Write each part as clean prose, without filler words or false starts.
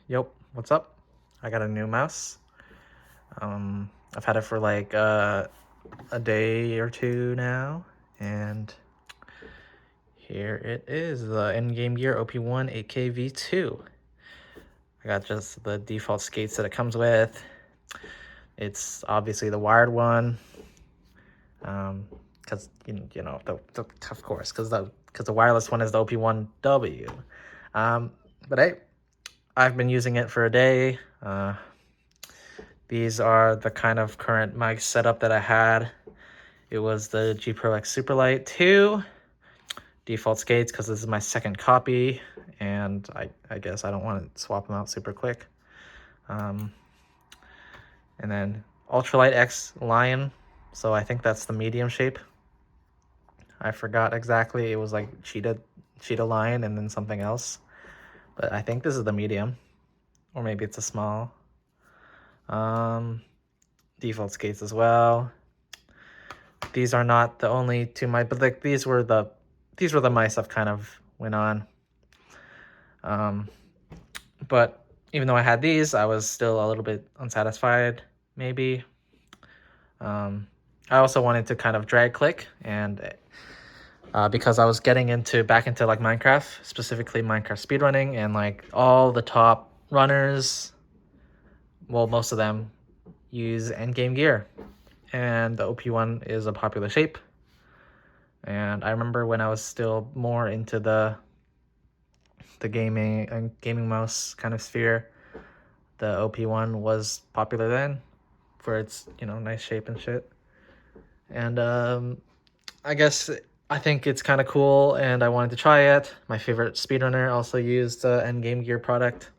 Yep, what's up? I got a new mouse. I've had it for like a day or two now, and here it is, the in-game gear op1 8K V2. I got just the default skates that it comes with. It's obviously the wired one, because of course, because the wireless one is the op1W. But hey, I've been using it for a day. These are the kind of current mic setup that I had. It was the G Pro X Superlight 2 default skates because this is my second copy, and I guess I don't want to swap them out super quick. And then Ultralight X Lion, so I think that's the medium shape. I forgot exactly. It was like cheetah lion and then something else, but I think this is the medium, or maybe it's a small. Default skates as well. These are not the only two mice, but like these were the mice I've kind of went on. But even though I had these, I was still a little bit unsatisfied, maybe. I also wanted to kind of drag click, and because I was getting back into like Minecraft, specifically Minecraft speedrunning, and like all the top runners, well, most of them use endgame gear, and the OP1 is a popular shape. And I remember when I was still more into the gaming and gaming mouse kind of sphere, the OP1 was popular then for its, nice shape and shit. And I think it's kind of cool, and I wanted to try it. My favorite speedrunner also used the Endgame Gear product,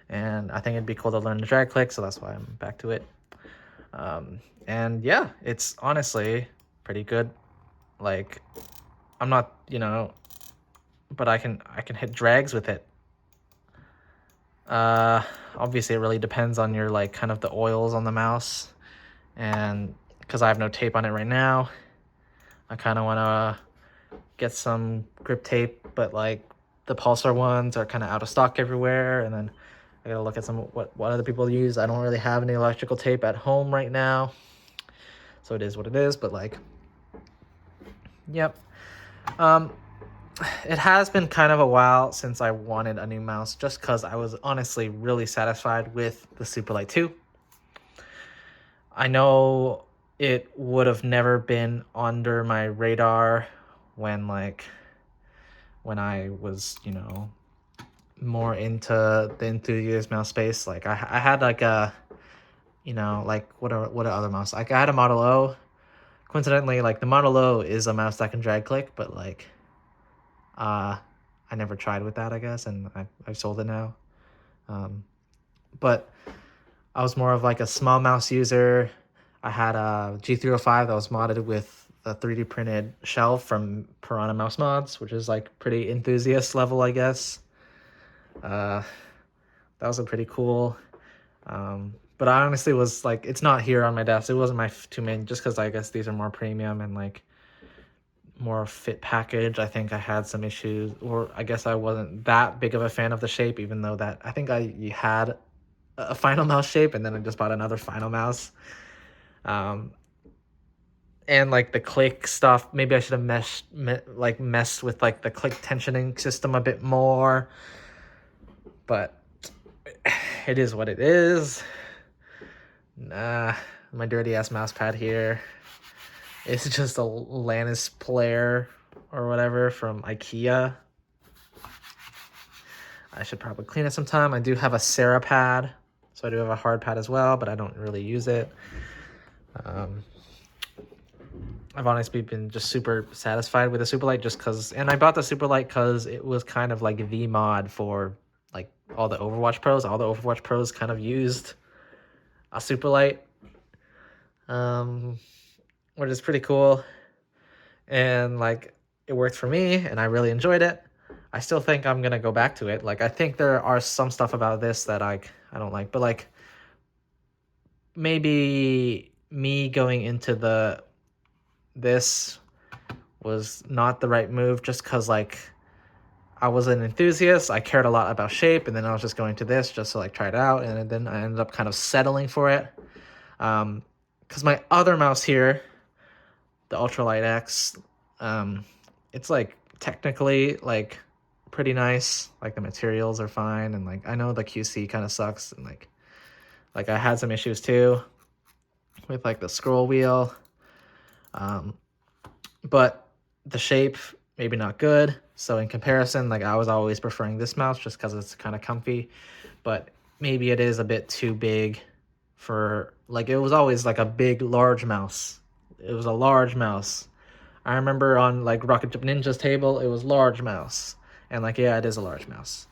and I think it'd be cool to learn to drag click, so that's why I'm back to it. And yeah, it's honestly pretty good. Like, I'm not, but I can hit drags with it. Obviously it really depends on your like kind of the oils on the mouse, and because I have no tape on it right now, I kind of want to get some grip tape, but like the Pulsar ones are kind of out of stock everywhere, and then I gotta look at what other people use. I don't really have any electrical tape at home right now, so it is what it is. But like, yep. It has been kind of a while since I wanted a new mouse, just because I was honestly really satisfied with the Superlight 2. I know it would have never been under my radar when I was, more into the enthusiast mouse space. Like I had like a, like what are other mouse? Like I had a Model O. Coincidentally, like the Model O is a mouse that can drag click, but like I never tried with that, I guess, and I've sold it now. But I was more of like a small mouse user. I had a G305 that was modded with a 3D printed shell from Piranha Mouse Mods, which is like pretty enthusiast level, I guess. That was a pretty cool. But I honestly was like, it's not here on my desk. It wasn't my two main, just because I guess these are more premium and like more fit package. I think I had some issues, or I guess I wasn't that big of a fan of the shape, even though that I think I had a final mouse shape, and then I just bought another final mouse. And like the click stuff, maybe I should have messed with like the click tensioning system a bit more, but it is what it is. My dirty ass mouse pad here. It's just a Lannis player or whatever from IKEA. I should probably clean it sometime. I do have a Sarah pad, so I do have a hard pad as well, but I don't really use it. I've honestly been just super satisfied with the Superlight just because, and I bought the Superlight because it was kind of like the mod for like all the Overwatch pros. All the Overwatch pros kind of used a Superlight, which is pretty cool. And like it worked for me, and I really enjoyed it. I still think I'm gonna go back to it. Like I think there are some stuff about this that I don't like, but like maybe me going into this was not the right move, just because like I was an enthusiast. I cared a lot about shape, and then I was just going to this just to like try it out, and then I ended up kind of settling for it. Because my other mouse here, the Ultralight X, it's like technically like pretty nice. Like the materials are fine, and like I know the QC kind of sucks, and like I had some issues too with like the scroll wheel. But the shape maybe not good. So in comparison, like I was always preferring this mouse just because it's kind of comfy, but maybe it is a bit too big for, like, it was always like a big, large mouse. It was a large mouse. I remember on like Rocket Chip Ninja's table, it was large mouse. And like, yeah, it is a large mouse.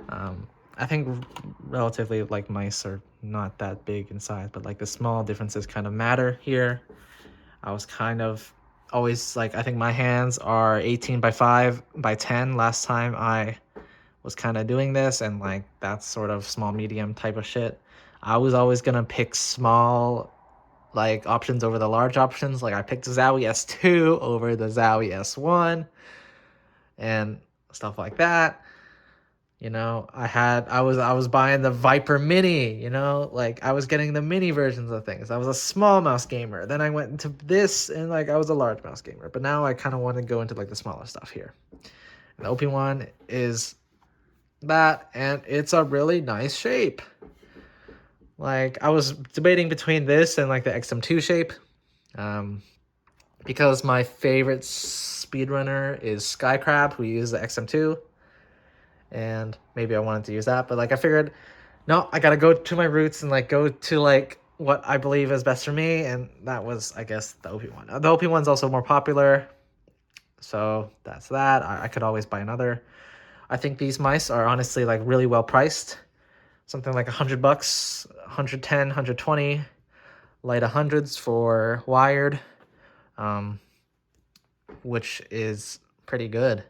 I think relatively like mice are not that big in size, but like the small differences kind of matter here. I was kind of always like, I think my hands are 18 by 5 by 10 last time I was kind of doing this, and like that's sort of small medium type of shit. I was always gonna pick small like options over the large options. Like I picked the Zowie S2 over the Zowie S1 and stuff like that. You know, I was buying the Viper Mini, you know, like I was getting the mini versions of things. I was a small mouse gamer. Then I went into this and like I was a large mouse gamer. But now I kind of want to go into like the smaller stuff here. And the op1 is that, and it's a really nice shape. Like I was debating between this and like the XM2 shape. Because my favorite speedrunner is Skycrab, who used the XM2. And maybe I wanted to use that, but like I figured, no, I gotta go to my roots and like go to like what I believe is best for me, and that was, I guess, the op1. The op1's also more popular, so that's that. I could always buy another. I think these mice are honestly like really well priced, something like $100, 110, 120, light 100s for wired, which is pretty good.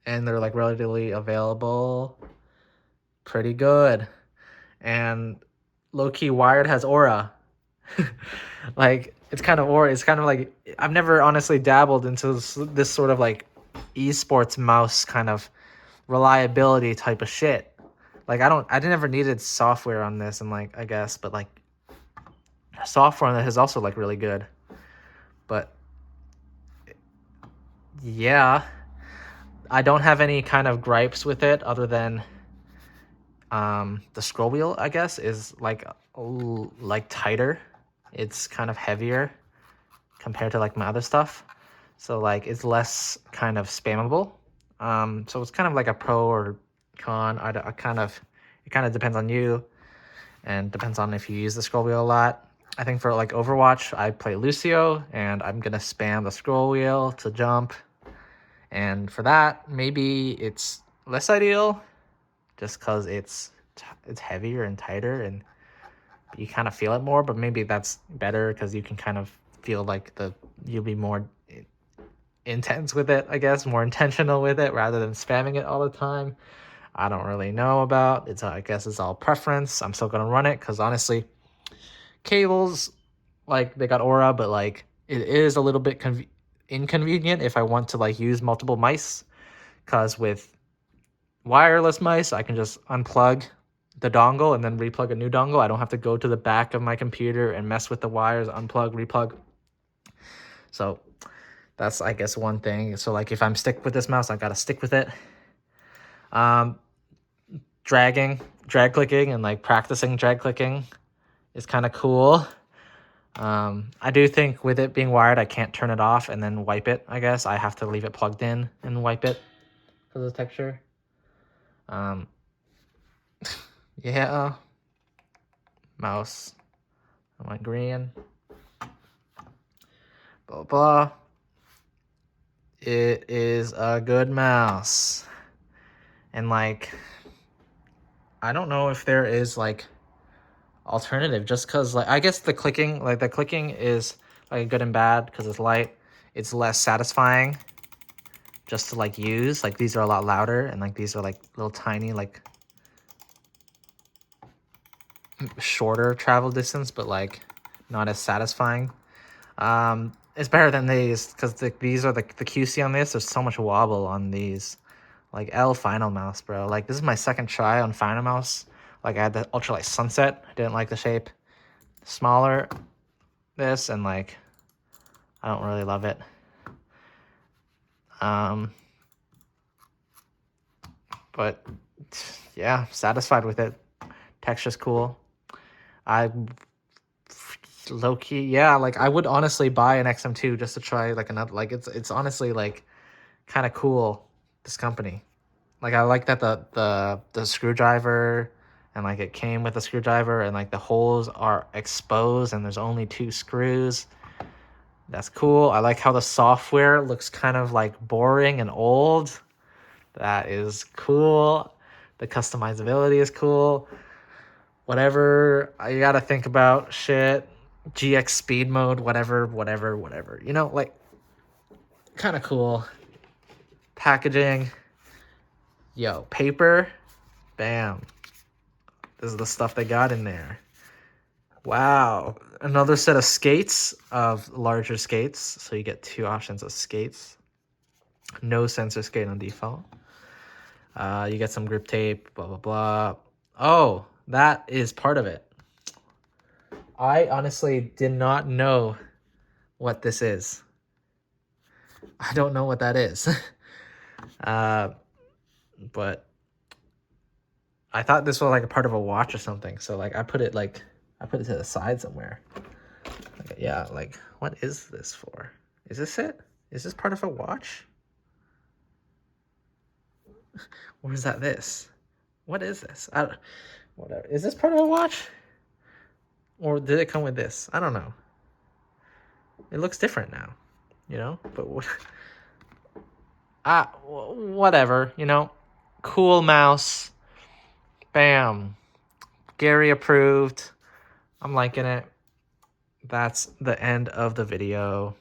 And they're like relatively available, pretty good. And low-key wired has aura. Like it's kind of aura. It's kind of like, I've never honestly dabbled into this sort of like esports mouse kind of reliability type of shit. Like I never needed software on this, and like I guess, but like software on it is also like really good. But yeah, I don't have any kind of gripes with it other than the scroll wheel, I guess, is like tighter. It's kind of heavier compared to like my other stuff, so like it's less kind of spammable. So it's kind of like a pro or con. It kind of depends on you, and depends on if you use the scroll wheel a lot. I think for like Overwatch, I play Lucio, and I'm gonna spam the scroll wheel to jump. And for that, maybe it's less ideal, just because it's heavier and tighter, and you kind of feel it more. But maybe that's better because you can kind of feel like you'll be more intense with it, I guess, more intentional with it rather than spamming it all the time. I don't really know about it. I guess it's all preference. I'm still gonna run it because honestly, cables, like they got aura, but like it is a little bit inconvenient if I want to like use multiple mice, because with wireless mice I can just unplug the dongle and then replug a new dongle. I don't have to go to the back of my computer and mess with the wires, unplug, replug. So that's, I guess, one thing. So like if I'm stick with this mouse, I gotta stick with it. Drag clicking and like practicing drag clicking is kind of cool. I do think with it being wired, I can't turn it off and then wipe it, I guess. I have to leave it plugged in and wipe it because of the texture. Yeah. Mouse. I went green. Blah, blah. It is a good mouse. And like, I don't know if there is like alternative, just because like I guess the clicking is like good and bad because it's light. It's less satisfying just to like use. Like these are a lot louder, and like these are like little tiny, like shorter travel distance, but like not as satisfying. It's better than these because these are the QC on this. There's so much wobble on these. Like L Final Mouse, bro. Like this is my second try on Final Mouse. Like I had the Ultralight Sunset. I didn't like the shape. Smaller, this, and like I don't really love it. But yeah, satisfied with it. Texture's cool. I low key, yeah, like I would honestly buy an XM2 just to try like another. Like it's honestly like kind of cool. This company, like I like that the screwdriver and like it came with a screwdriver and like the holes are exposed and there's only 2 screws. That's cool. I like how the software looks kind of like boring and old. That is cool. The customizability is cool. Whatever I gotta think about shit. GX speed mode, whatever. You know, like kind of cool. Packaging. Yo, paper. Bam. This is the stuff they got in there. Wow. Another set of skates, of larger skates. So you get 2 options of skates. No sensor skate on default. You get some grip tape, blah, blah, blah. Oh, that is part of it. I honestly did not know what this is. I don't know what that is. But I thought this was like a part of a watch or something. So like I put it to the side somewhere. Like, yeah, like what is this for? Is this it? Is this part of a watch? Or is that this? What is this? I don't, whatever. Is this part of a watch? Or did it come with this? I don't know. It looks different now, you know? But what? Whatever, you know? Cool mouse. Bam. Gary approved. I'm liking it. That's the end of the video.